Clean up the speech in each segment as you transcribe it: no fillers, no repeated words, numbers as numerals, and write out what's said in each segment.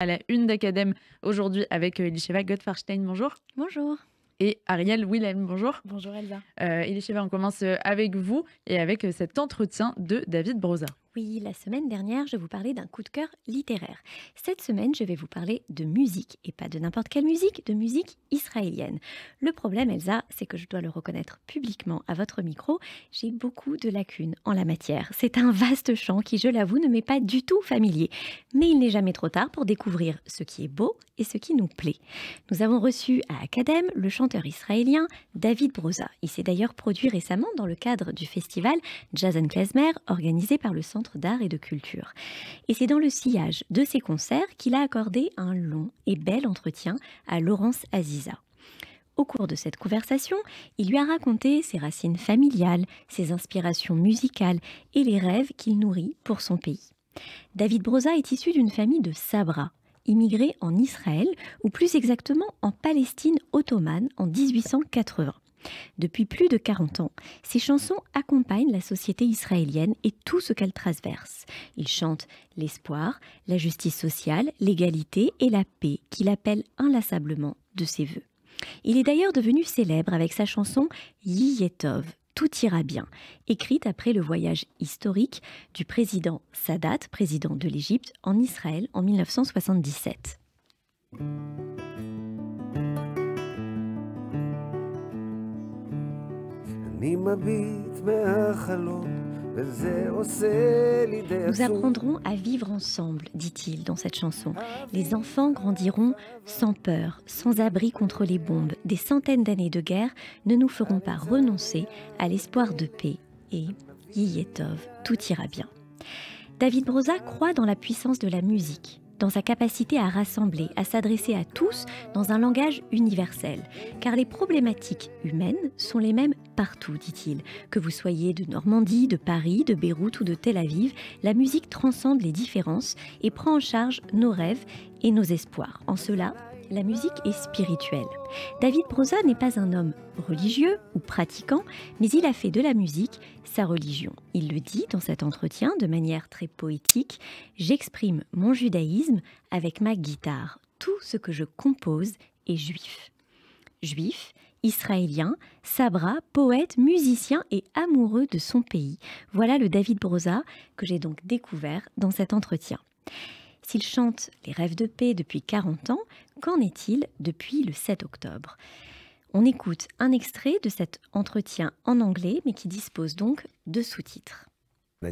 À la une d'Academ aujourd'hui avec Elisheva Gottfarstein, bonjour. Bonjour. Et Ariel Willem, bonjour. Bonjour Elsa. Elisheva, on commence avec vous et avec cet entretien de David Broza. Oui, la semaine dernière, je vous parlais d'un coup de cœur littéraire. Cette semaine, je vais vous parler de musique, et pas de n'importe quelle musique, de musique israélienne. Le problème, Elsa, c'est que je dois le reconnaître publiquement à votre micro, j'ai beaucoup de lacunes en la matière. C'est un vaste champ qui, je l'avoue, ne m'est pas du tout familier. Mais il n'est jamais trop tard pour découvrir ce qui est beau et ce qui nous plaît. Nous avons reçu à Academ le chanteur israélien David Broza. Il s'est d'ailleurs produit récemment dans le cadre du festival Jazz & Klezmer organisé par le Centre d'art et de culture. Et c'est dans le sillage de ces concerts qu'il a accordé un long et bel entretien à Laurence Aziza. Au cours de cette conversation, il lui a raconté ses racines familiales, ses inspirations musicales et les rêves qu'il nourrit pour son pays. David Broza est issu d'une famille de Sabra, immigrés en Israël, ou plus exactement en Palestine ottomane en 1880. Depuis plus de 40 ans, ses chansons accompagnent la société israélienne et tout ce qu'elle traverse. Il chante l'espoir, la justice sociale, l'égalité et la paix qu'il appelle inlassablement de ses voeux. Il est d'ailleurs devenu célèbre avec sa chanson « Yiyetov », tout ira bien, écrite après le voyage historique du président Sadat, président de l'Égypte, en Israël en 1977. Nous apprendrons à vivre ensemble, dit-il dans cette chanson. Les enfants grandiront sans peur, sans abri contre les bombes. Des centaines d'années de guerre ne nous feront pas renoncer à l'espoir de paix. Et Yiyetov, tout ira bien. David Broza croit dans la puissance de la musique, dans sa capacité à rassembler, à s'adresser à tous dans un langage universel. Car les problématiques humaines sont les mêmes partout, dit-il. Que vous soyez de Normandie, de Paris, de Beyrouth ou de Tel Aviv, la musique transcende les différences et prend en charge nos rêves et nos espoirs. En cela, la musique est spirituelle. David Broza n'est pas un homme religieux ou pratiquant, mais il a fait de la musique sa religion. Il le dit dans cet entretien de manière très poétique « J'exprime mon judaïsme avec ma guitare. Tout ce que je compose est juif. » Juif, israélien, sabra, poète, musicien et amoureux de son pays. Voilà le David Broza que j'ai donc découvert dans cet entretien. S'il chante les rêves de paix depuis 40 ans, qu'en est-il depuis le 7 octobre ? On écoute un extrait de cet entretien en anglais, mais qui dispose donc de sous-titres. Je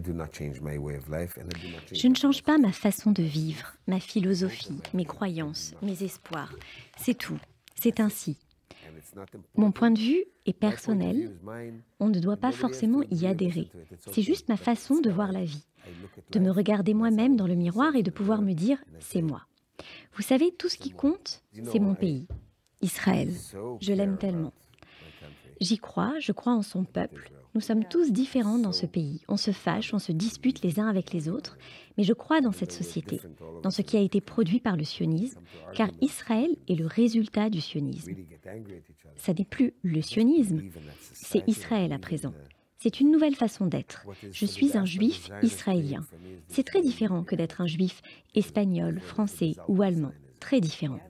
ne change pas ma façon de vivre, ma philosophie, mes croyances, mes espoirs. C'est tout. C'est ainsi. Mon point de vue est personnel. On ne doit pas forcément y adhérer. C'est juste ma façon de voir la vie, de me regarder moi-même dans le miroir et de pouvoir me dire « c'est moi ». Vous savez, tout ce qui compte, c'est mon pays, Israël. Je l'aime tellement. J'y crois, je crois en son peuple. Nous sommes tous différents dans ce pays. On se fâche, on se dispute les uns avec les autres. Mais je crois dans cette société, dans ce qui a été produit par le sionisme, car Israël est le résultat du sionisme. Ça n'est plus le sionisme, c'est Israël à présent. C'est une nouvelle façon d'être. Je suis un juif israélien. C'est très différent que d'être un juif espagnol, français ou allemand. Très différent.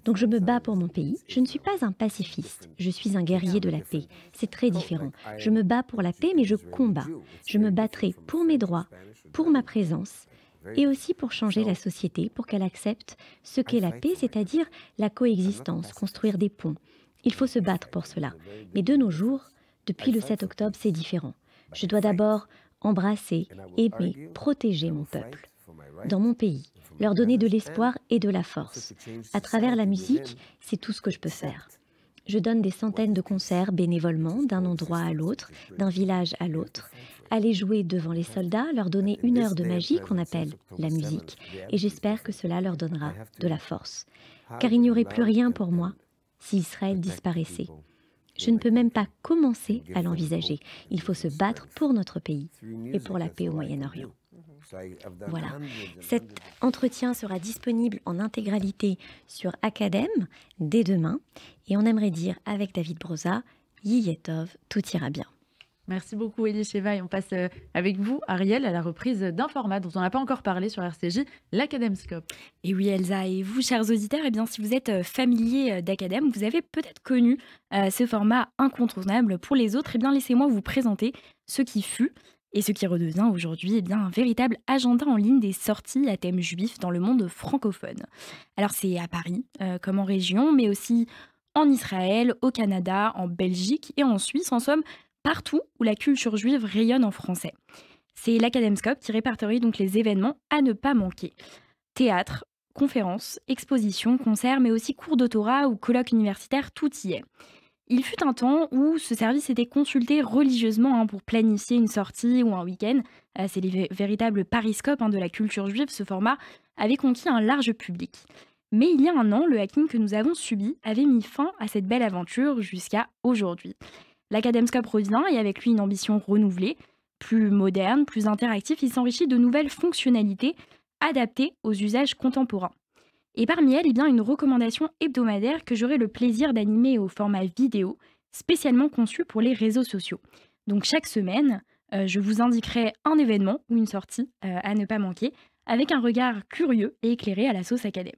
Donc je me bats pour mon pays. Je ne suis pas un pacifiste. Je suis un guerrier de la paix. C'est très différent. Je me bats pour la paix, mais je combats. Je me battrai pour mes droits, pour ma présence, et aussi pour changer la société, pour qu'elle accepte ce qu'est la paix, c'est-à-dire la coexistence, construire des ponts. Il faut se battre pour cela. Mais de nos jours, depuis le 7 octobre, c'est différent. Je dois d'abord embrasser, aimer, protéger mon peuple, dans mon pays, leur donner de l'espoir et de la force. À travers la musique, c'est tout ce que je peux faire. Je donne des centaines de concerts bénévolement, d'un endroit à l'autre, d'un village à l'autre. Aller jouer devant les soldats, leur donner 1 heure de magie qu'on appelle la musique. Et j'espère que cela leur donnera de la force. Car il n'y aurait plus rien pour moi si Israël disparaissait. Je ne peux même pas commencer à l'envisager. Il faut se battre pour notre pays et pour la paix au Moyen-Orient. Voilà. Cet entretien sera disponible en intégralité sur Academ dès demain. Et on aimerait dire avec David Broza, Yiyetov, tout ira bien. Merci beaucoup, Elie Cheva. Et on passe avec vous, Ariel, à la reprise d'un format dont on n'a pas encore parlé sur RCJ, l'Academscope. Et oui, Elsa, et vous, chers auditeurs, eh bien, si vous êtes familier d'Academ, vous avez peut-être connu ce format incontournable pour les autres. Eh bien, laissez-moi vous présenter ce qui fut et ce qui redevient aujourd'hui eh bien, un véritable agenda en ligne des sorties à thème juif dans le monde francophone. Alors, c'est à Paris, comme en région, mais aussi en Israël, au Canada, en Belgique et en Suisse, en somme, partout où la culture juive rayonne en français. C'est l'Academscope qui répertorie donc les événements à ne pas manquer. Théâtre, conférences, expositions, concerts, mais aussi cours d'autorat ou colloques universitaires, tout y est. Il fut un temps où ce service était consulté religieusement pour planifier une sortie ou un week-end. C'est les véritables pariscopes de la culture juive. Ce format avait conquis un large public. Mais il y a un an, le hacking que nous avons subi avait mis fin à cette belle aventure jusqu'à aujourd'hui. L'Academscope revient et avec lui une ambition renouvelée, plus moderne, plus interactif, il s'enrichit de nouvelles fonctionnalités adaptées aux usages contemporains. Et parmi elles, eh bien, une recommandation hebdomadaire que j'aurai le plaisir d'animer au format vidéo, spécialement conçu pour les réseaux sociaux. Donc chaque semaine, je vous indiquerai un événement ou une sortie à ne pas manquer, avec un regard curieux et éclairé à la sauce Academ.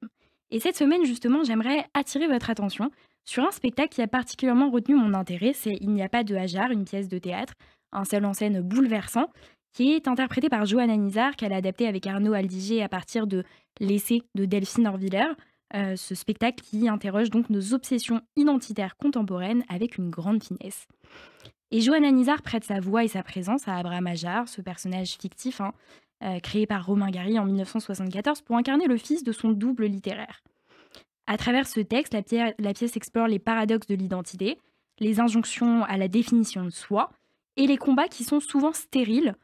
Et cette semaine, justement, j'aimerais attirer votre attention sur un spectacle qui a particulièrement retenu mon intérêt, c'est Il n'y a pas de hasard, une pièce de théâtre, un seul en scène bouleversant, qui est interprété par Johanna Nizar, qu'elle a adapté avec Arnaud Aldiger à partir de l'essai de Delphine Orviller, ce spectacle qui interroge donc nos obsessions identitaires contemporaines avec une grande finesse. Et Johanna Nizar prête sa voix et sa présence à Abraham Ajar, ce personnage fictif créé par Romain Gary en 1974 pour incarner le fils de son double littéraire. À travers ce texte, la pièce explore les paradoxes de l'identité, les injonctions à la définition de soi et les combats qui sont souvent stériles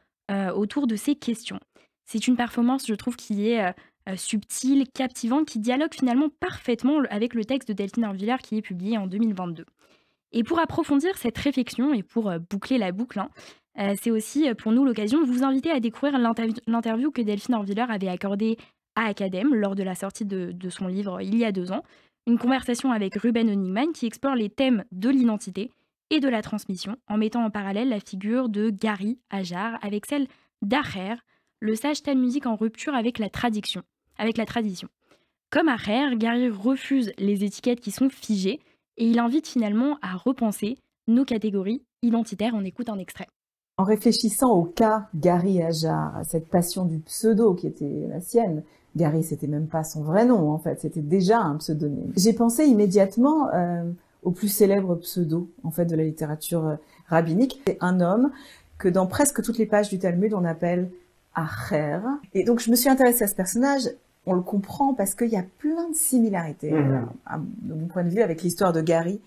autour de ces questions. C'est une performance, je trouve, qui est subtile, captivante, qui dialogue finalement parfaitement avec le texte de Delphine Orviller qui est publié en 2022. Et pour approfondir cette réflexion et pour boucler la boucle, c'est aussi pour nous l'occasion de vous inviter à découvrir l'interview que Delphine Orviller avait accordée à Academ lors de la sortie de son livre il y a 2 ans. Une conversation avec Ruben Honigman qui explore les thèmes de l'identité et de la transmission en mettant en parallèle la figure de Gary Ajar avec celle d'Acher, le sage talmudique en rupture avec la tradition. Comme Acher, Gary refuse les étiquettes qui sont figées et il invite finalement à repenser nos catégories identitaires. On écoute un extrait. En réfléchissant au cas Gary Ajar, à cette passion du pseudo qui était la sienne, Gary, c'était même pas son vrai nom, en fait, c'était déjà un pseudonyme. J'ai pensé immédiatement au plus célèbre pseudo, en fait, de la littérature rabbinique. C'est un homme que dans presque toutes les pages du Talmud, on appelle Acher. Et donc, je me suis intéressée à ce personnage. On le comprend parce qu'il y a plein de similarités, de mon point de vue, avec l'histoire de Gary.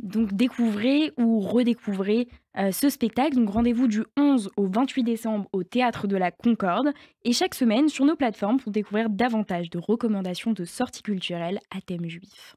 Donc découvrez ou redécouvrez ce spectacle. Donc rendez-vous du 11 au 28 décembre au Théâtre de la Concorde et chaque semaine sur nos plateformes pour découvrir davantage de recommandations de sorties culturelles à thème juif.